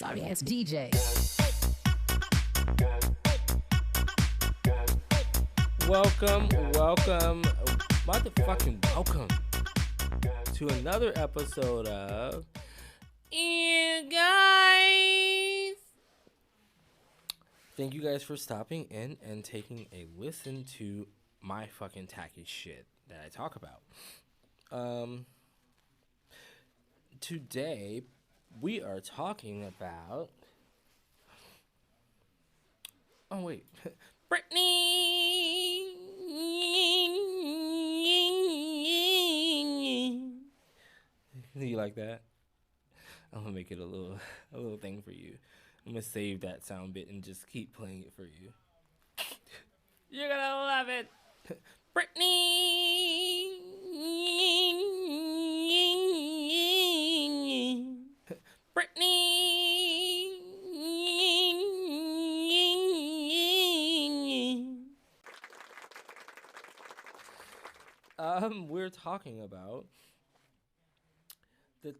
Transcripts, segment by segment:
Sorry ass DJ. Welcome, motherfucking welcome to another episode of You Guys. Thank you guys for stopping in and taking a listen to my fucking tacky shit that I talk about. Today we are talking about. Oh wait, Britney. You like that? I'm gonna make it a little thing for you. I'm gonna save that sound bit and just keep playing it for you. You're gonna love it, Britney. Britney. We're talking about the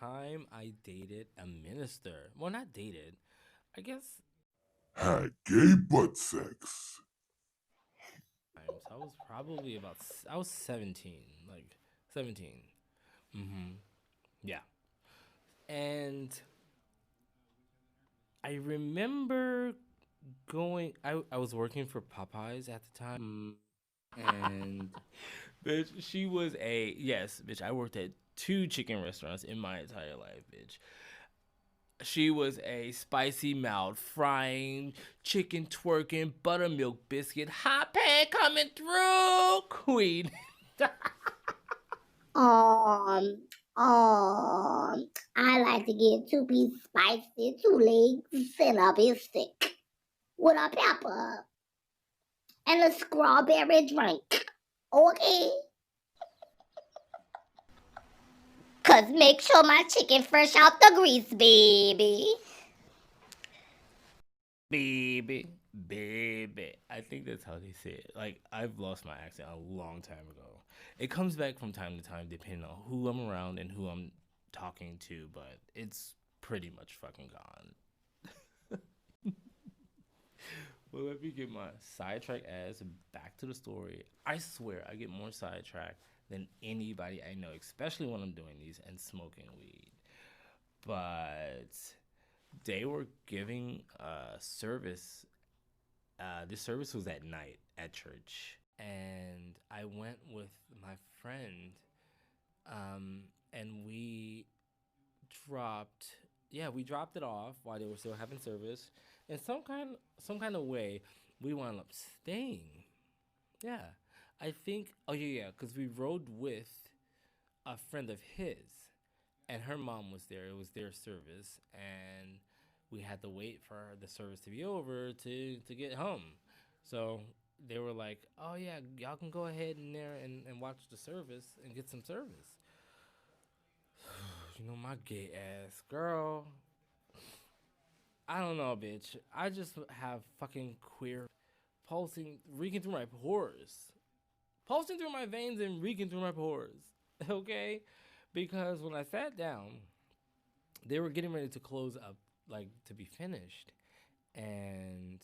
time I dated a minister. Well, not dated. I guess had gay butt sex. I was probably I was 17, like 17. Yeah. And I remember going, I was working for Popeyes at the time. And bitch, she was bitch, I worked at 2 chicken restaurants in my entire life, bitch. She was a spicy mouth, frying, chicken twerking, buttermilk biscuit, hot pan coming through, queen. I like to get 2-piece spicy, 2 legs, and a biscuit with a pepper and a strawberry drink, okay? Cause make sure my chicken fresh out the grease, baby. Baby. I think that's how they say it. Like, I've lost my accent a long time ago. It comes back from time to time depending on who I'm around and who I'm talking to, but it's pretty much fucking gone. Well, let me get my sidetrack ass back to the story. I swear I get more sidetracked than anybody I know, especially when I'm doing these and smoking weed. But they were giving service. This service was at night at church. And I went with my friend, and we dropped it off while they were still having service. In some kind of way, we wound up staying. Yeah, I think. Oh yeah, because we rode with a friend of his, and her mom was there. It was their service, and we had to wait for the service to be over to get home. So they were like, "Oh yeah, y'all can go ahead in there and watch the service and get some service." You know, my gay ass girl. I don't know, bitch. I just have fucking queer reeking through my pores. Pulsing through my veins and reeking through my pores. Okay? Because when I sat down, they were getting ready to close up, like, to be finished. And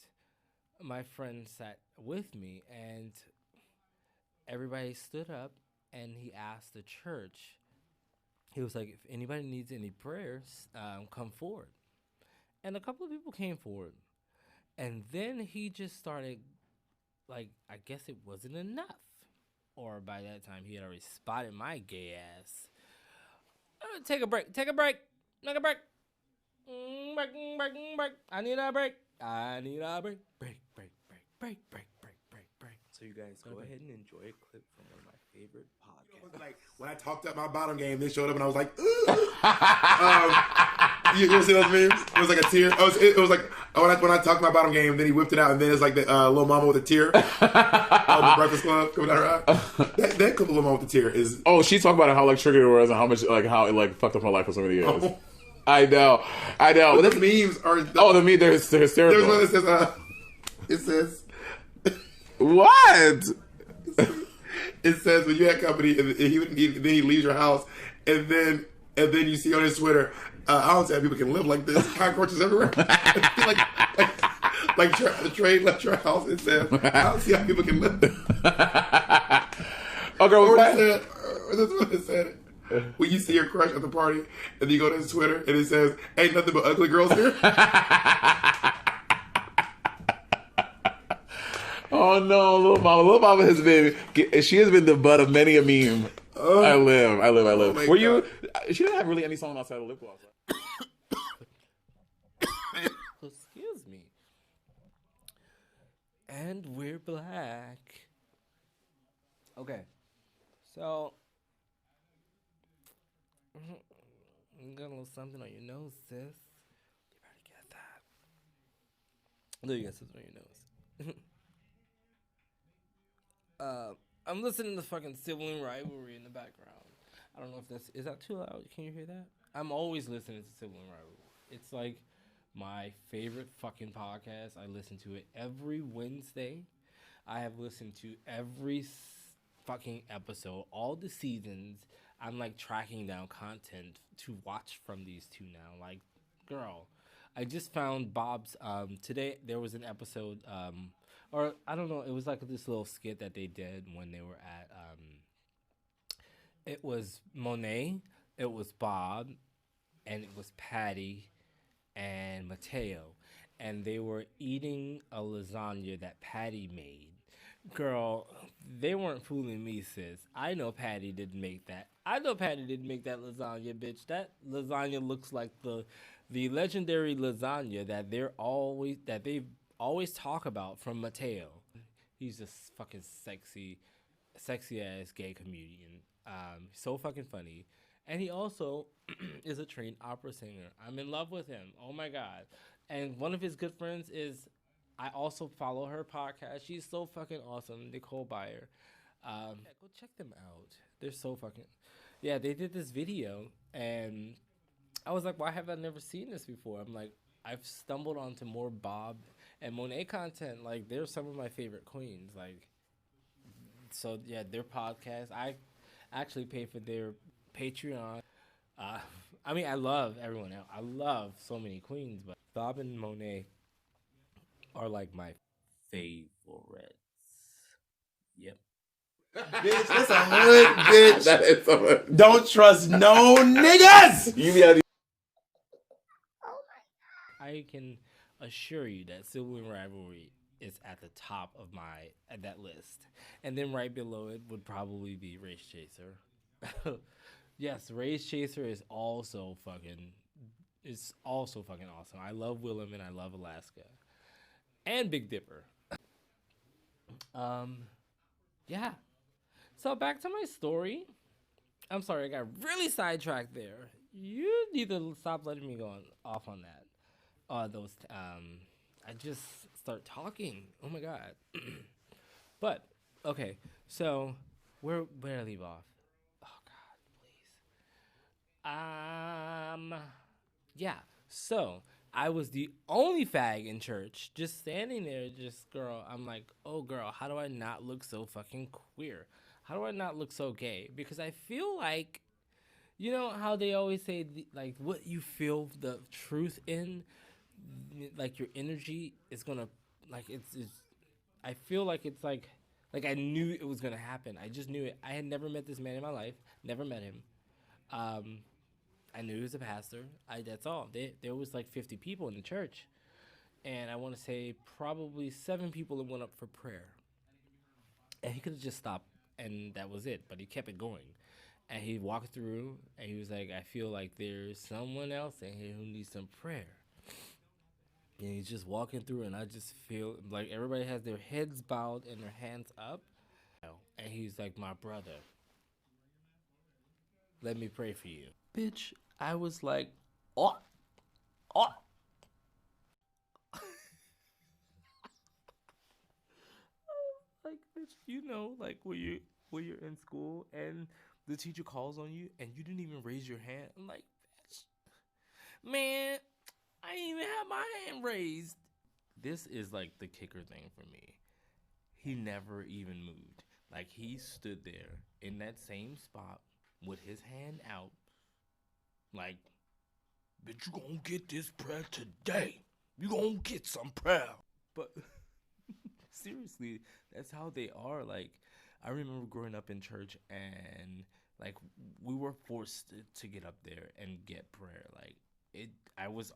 my friend sat with me, and everybody stood up, and he asked the church, he was like, if anybody needs any prayers, come forward. And a couple of people came forward. And then he just started, like, I guess it wasn't enough. Or by that time, he had already spotted my gay ass. Take a break. Make a break. Break. I need a break. Break. So you guys go ahead and enjoy a clip from one of my favorite podcasts. Like, when I talked up my bottom game, they showed up and I was like, you see those memes? It was like a tear. It was like when I talked my bottom game, then he whipped it out, and then it's like the little mama with a tear. The Breakfast Club coming down right. That clip of little mama with the tear is. Oh, she talked about how like triggered it was and how much like how it like fucked up her life for so many years. Oh. I know. But the memes are. The memes they're hysterical. There's one that says it says. What? It says when you had company, and he leaves your house, and then And then you see on his Twitter, I don't see how people can live like this. Cockroaches everywhere. like the train left your house. It says, I don't see how people can live. Okay, That's what it said. When you see your crush at the party, and then you go to his Twitter, and it says, ain't nothing but ugly girls here. Oh no, Little Mama has been. She has been the butt of many a meme. I live. Oh Were you? She didn't have really any song outside of lip gloss. Right? Excuse me. And we're black. Okay, so you got a little something on your nose, sis. You better get that. No, you got something on your nose. I'm listening to fucking sibling rivalry in the background. I don't know if is that too loud? Can you hear that? I'm always listening to sibling rivalry. It's like my favorite fucking podcast. I listen to it every Wednesday. I have listened to every fucking episode, all the seasons. I'm like tracking down content to watch from these two now. Like, girl, I just found Bob's. Today there was an episode. Or I don't know, it was like this little skit that they did when they were at, it was Monet, it was Bob, and it was Patty and Mateo. And they were eating a lasagna that Patty made. Girl, they weren't fooling me, sis. I know Patty didn't make that. I know Patty didn't make that lasagna, bitch. That lasagna looks like the legendary lasagna that they've always talk about from Mateo. He's just fucking sexy ass gay comedian. So fucking funny. And he also is a trained opera singer. I'm in love with him. Oh my God. And one of his good friends is, I also follow her podcast. She's so fucking awesome. Nicole Byer. Yeah, go check them out. They're so fucking, yeah, they did this video and I was like, why have I never seen this before? I'm like, I've stumbled onto more Bob and Monet content. Like, they're some of my favorite queens. Like, so yeah, their podcast. I actually pay for their Patreon. I mean, I love everyone else. I love so many queens, but Bob and Monet are like my favorites. Yep. Bitch, that's a hood bitch. That is so much. Don't trust no niggas. You be out. I can assure you that sibling rivalry is at the top of that list, and then right below it would probably be Race Chaser. Yes, Race Chaser is also fucking awesome. I love Willem and I love Alaska, and Big Dipper. Yeah. So back to my story. I'm sorry, I got really sidetracked there. You need to stop letting me go off on that. I just start talking. Oh my God. But okay, so where did I leave off? Oh God, please. Yeah. So I was the only fag in church, just standing there, just girl. I'm like, oh girl, how do I not look so fucking queer? How do I not look so gay? Because I feel like, you know how they always say, like, what you feel the truth in, like your energy is gonna, like, it's I feel like it's like I knew it was gonna happen. I just knew it. I had never met this man in my life. Never met him. I knew he was a pastor. That's all. There was like 50 people in the church, and I want to say probably 7 people that went up for prayer. And he could have just stopped, and that was it. But he kept it going, and he walked through, and he was like, "I feel like there's someone else in here who needs some prayer." And he's just walking through, and I just feel like everybody has their heads bowed and their hands up. And he's like, "My brother, let me pray for you." Bitch, I was like, oh. Like, bitch, you know, like when you're in school and the teacher calls on you and you didn't even raise your hand. I'm like, bitch, man, I didn't even have my hand raised. This is like the kicker thing for me. He never even moved. Like, he stood there in that same spot with his hand out Like, bitch, you gonna get this prayer today. You gonna get some prayer. But seriously, that's how they are. Like, I remember growing up in church and like we were forced to get up there and get prayer. Like I was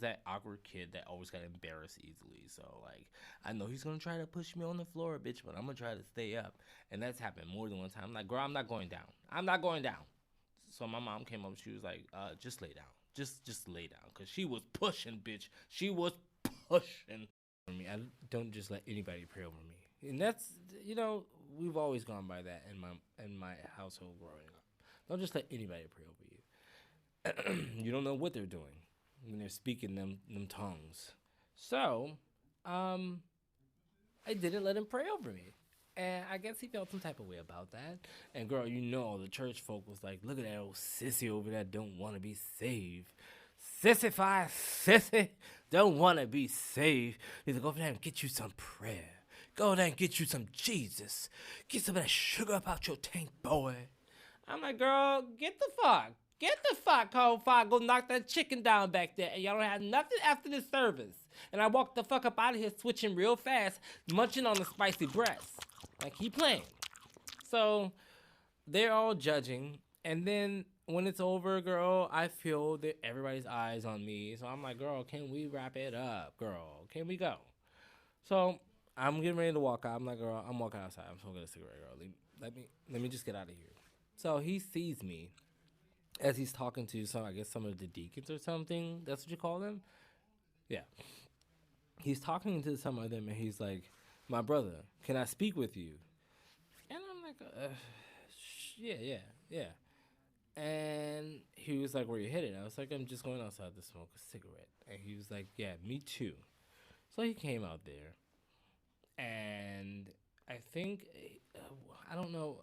that awkward kid that always got embarrassed easily. So like I know he's gonna try to push me on the floor, bitch, but I'm gonna try to stay up. And that's happened more than one time. I'm like, girl, I'm not going down. I'm not going down. So my mom came up. She was like, just lay down. Just lay down, cause she was pushing, bitch. She was pushing for me. I don't just let anybody pray over me, and that's we've always gone by that in my household growing up. Don't just let anybody pray over you. You don't know what they're doing when they're speaking them tongues. So, I didn't let him pray over me. And I guess he felt some type of way about that. And girl, all the church folk was like, look at that old sissy over there, don't want to be saved. Sissify sissy, don't want to be saved. Need to go over there and get you some prayer. Go there and get you some Jesus. Get some of that sugar up out your tank, boy. I'm like, girl, get the fuck home before I go knock that chicken down back there. And y'all don't have nothing after this service. And I walked the fuck up out of here switching real fast, munching on the spicy breast. Like, he playing. So, they're all judging. And then, when it's over, girl, I feel that everybody's eyes on me. So, I'm like, girl, can we wrap it up? Girl, can we go? So, I'm getting ready to walk out. I'm like, girl, I'm walking outside. I'm smoking a cigarette, girl. Let me just get out of here. So, he sees me as he's talking to some of the deacons or something. That's what you call them? Yeah. He's talking to some of them, and he's like, my brother, can I speak with you? And I'm like, yeah. And he was like, where you headed? I was like, I'm just going outside to smoke a cigarette. And he was like, yeah, me too. So he came out there. And I think, I don't know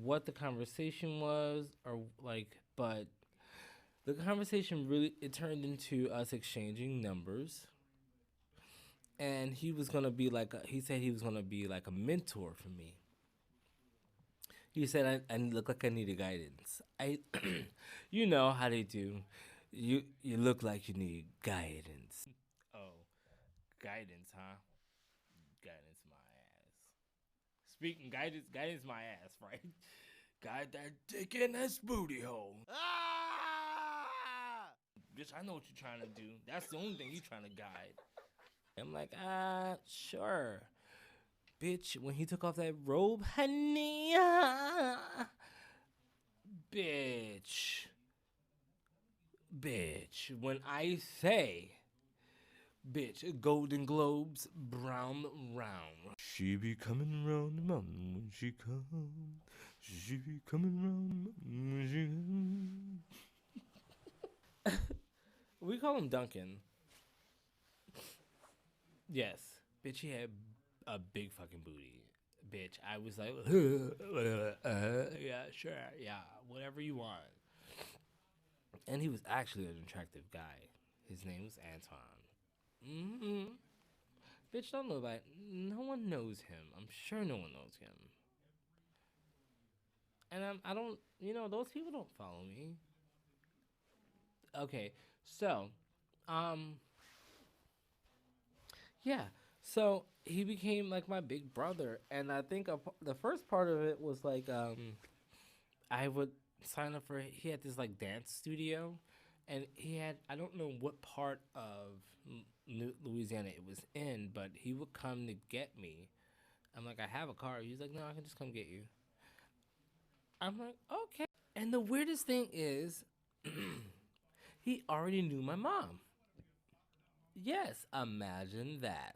what the conversation was, or like, but the conversation really, it turned into us exchanging numbers. And he was gonna be like, he said he was gonna be like a mentor for me. He said I look like I needed guidance. You know how they do. You look like you need guidance. Oh, guidance, huh? Guidance, my ass. Speaking guidance, my ass, right? Guide that dick in this booty hole. Ah! Bitch, I know what you're trying to do. That's the only thing you're trying to guide. I'm like, sure. Bitch, when he took off that robe, honey. Bitch, when I say, bitch, Golden Globes, brown round. She be coming round the mountain when she comes. She be coming round the mountain when she comes. We call him Duncan. Yes. Bitch, he had a big fucking booty. Bitch, I was like, yeah, sure, yeah, whatever you want. And he was actually an attractive guy. His name was Anton. Bitch, don't know that. No one knows him. I'm sure no one knows him. And I don't, those people don't follow me. Okay, so, yeah. So he became like my big brother, and I think the first part of it was like I would sign up for. He had this like dance studio, and he had, I don't know what part of Louisiana it was in, but he would come to get me. I'm like, I have a car. He's like, no, I can just come get you. I'm like, okay. And the weirdest thing is, he already knew my mom. Yes, imagine that.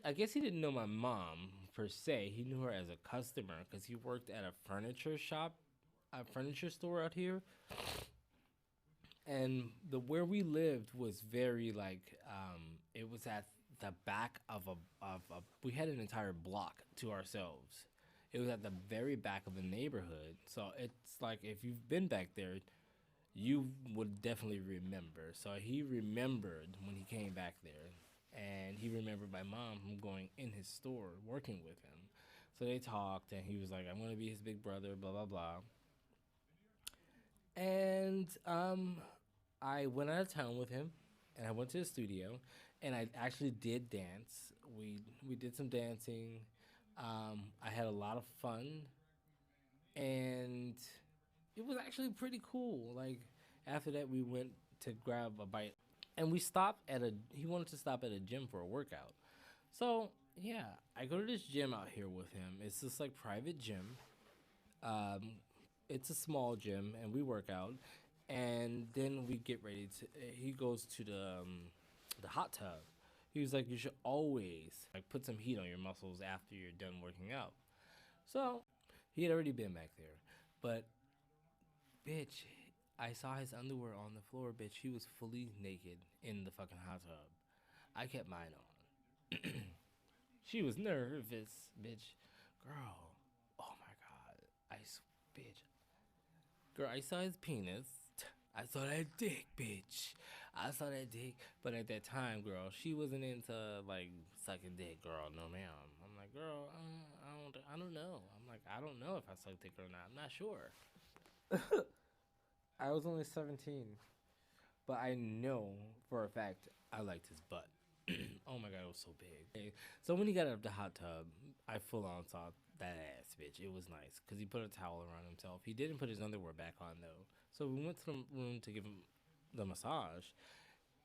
I guess he didn't know my mom per se. He knew her as a customer because he worked at a furniture store out here. And where we lived was very like, it was at the back of we had an entire block to ourselves. It was at the very back of the neighborhood. So it's like, if you've been back there, you would definitely remember. So he remembered when he came back there. And he remembered my mom from going in his store, working with him. So they talked, and he was like, I'm going to be his big brother, blah, blah, blah. And I went out of town with him, and I went to the studio, and I actually did dance. We did some dancing. I had a lot of fun, and it was actually pretty cool. Like after that, we went to grab a bite, and we stopped at a. He wanted to stop at a gym for a workout, so yeah, I go to this gym out here with him. It's this like private gym. It's a small gym, and we work out, and then we get ready to. He goes to the hot tub. He was like, you should always like put some heat on your muscles after you're done working out. So he had already been back there, but bitch, I saw his underwear on the floor. Bitch, he was fully naked in the fucking hot tub. I kept mine on. She was nervous, bitch. Girl, oh my god, bitch. Girl, I saw his penis. I saw that dick, bitch. I saw that dick. But at that time, girl, she wasn't into like sucking dick, girl. No, ma'am. I'm like, girl, I don't know. I'm like, I don't know if I suck dick or not. I'm not sure. I was only 17, but I know for a fact I liked his butt. Oh my god, it was so big. Okay. So when he got out of the hot tub, I full on saw that ass, bitch. It was nice because he put a towel around himself. He didn't put his underwear back on though. So we went to the room to give him the massage.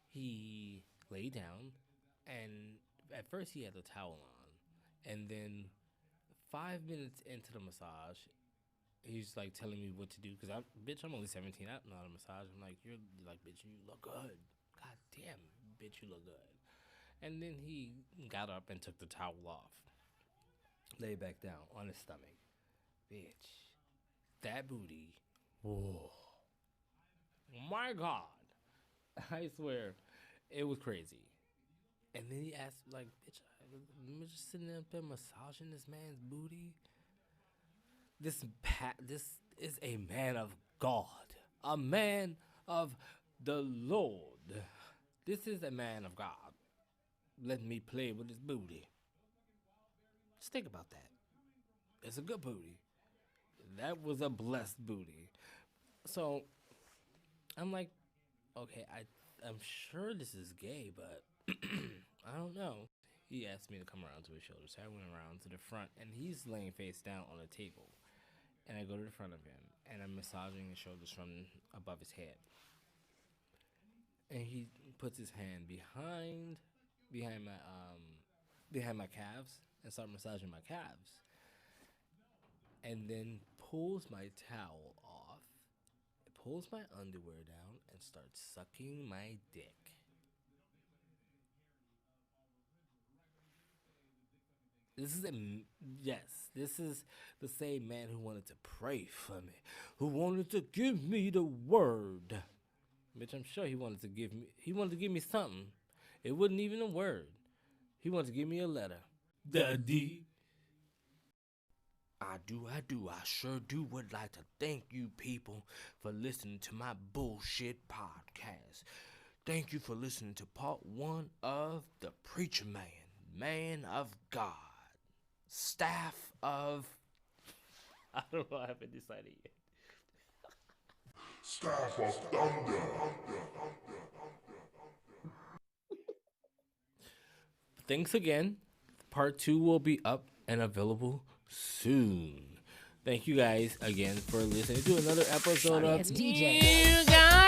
He lay down, and at first he had the towel on, and then 5 minutes into the massage, he's like telling me what to do because I'm only 17. I don't know how to massage. I'm like, you're like, bitch, you look good. God damn, bitch, you look good. And then he got up and took the towel off, lay back down on his stomach. Bitch, that booty. Whoa. My God. I swear, it was crazy. And then he asked, like, bitch, I'm just sitting there massaging this man's booty. This is a man of God, a man of the Lord. This is a man of God. Let me play with his booty. Just think about that. It's a good booty. That was a blessed booty. So I'm like, okay, I'm sure this is gay, but I don't know. He asked me to come around to his shoulder, so I went around to the front, and he's laying face down on a table. And I go to the front of him, and I'm massaging his shoulders from above his head. And he puts his hand behind my calves and start massaging my calves. And then pulls my towel off, pulls my underwear down, and starts sucking my dick. This is the same man who wanted to pray for me, who wanted to give me the word. Bitch, I'm sure he wanted to give me something. It wasn't even a word. He wanted to give me a letter. Daddy. I do. I sure do would like to thank you people for listening to my bullshit podcast. Thank you for listening to part 1 of The Preacher Man, Man of God, staff of... I don't know, I haven't decided yet. Staff of Thunder. Thanks again. Part 2 will be up and available soon. Thank you guys again for listening to another episode of DJ. You Got